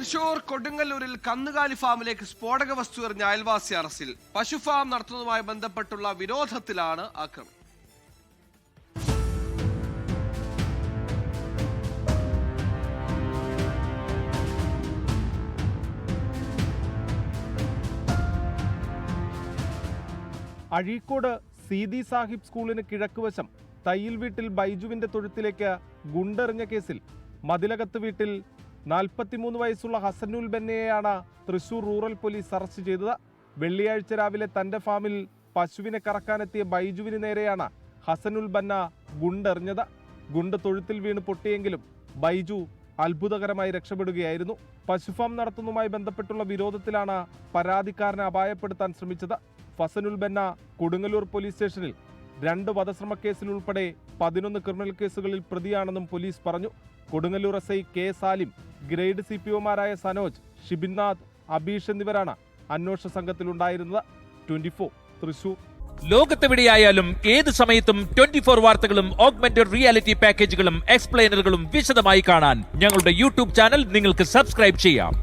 തൃശൂർ കൊടുങ്ങല്ലൂരിൽ കന്നുകാലി ഫാമിലേക്ക് സ്ഫോടക വസ്തു എറിഞ്ഞ അയൽവാസി അറസ്റ്റിൽ. പശുഫാം നടത്തുന്നതുമായി ബന്ധപ്പെട്ടുള്ള വിരോധത്തിലാണ് ആക്രമണം. അഴീക്കോട് സീതി സാഹിബ് സ്കൂളിന് കിഴക്കുവശം തയ്യിൽ വീട്ടിൽ ബൈജുവിന്റെ തൊഴുത്തിലേക്ക് ഗുണ്ടെറിഞ്ഞ കേസിൽ മതിലകത്ത് വീട്ടിൽ 43 വയസ്സുള്ള Hasanul ബന്നയെയാണ് Thrissur rural police arrest ചെയ്തത്. വെള്ളിയാഴ്ച രാവിലെ തന്റെ ഫാമിൽ പശുവിനെ കറക്കാനെത്തിയ ബൈജുവിന് നേരെയാണ് ഹസനുൽ ബന്ന ഗുണ്ടെറിഞ്ഞത്. ഗുണ്ട് തൊഴുത്തിൽ വീണ് പൊട്ടിയെങ്കിലും ബൈജു അത്ഭുതകരമായി രക്ഷപ്പെടുകയായിരുന്നു. പശുഫാം നടത്തുന്നതുമായി ബന്ധപ്പെട്ടുള്ള വിരോധത്തിലാണ് പരാതിക്കാരനെ അപായപ്പെടുത്താൻ ശ്രമിച്ചത്. ഹസനുൽ ബന്ന കൊടുങ്ങല്ലൂർ പോലീസ് സ്റ്റേഷനിൽ 2 വധശ്രമ കേസിൽ ഉൾപ്പെടെ 11 ക്രിമിനൽ കേസുകളിൽ പ്രതിയാണെന്നും പോലീസ് പറഞ്ഞു. Kodungallur SI K Salim, grade CPOമാരായ സനോജ്, ഷിബിൻനാഥ്, അബീഷ് എന്നിവരാണ് അന്വേഷണ സംഘത്തിലുണ്ടായിരുന്നത്. 24 തൃശൂർ. ലോകത്തെവിടെയായാലും ഏത് സമയത്തും 24 വാർത്തകളും ഓഗ്മെന്റഡ് റിയാലിറ്റി പാക്കേജുകളും എക്സ്പ്ലെയിനറുകളും വിശദമായി കാണാൻ ഞങ്ങളുടെ യൂട്യൂബ് ചാനൽ നിങ്ങൾക്ക് സബ്സ്ക്രൈബ് ചെയ്യാം.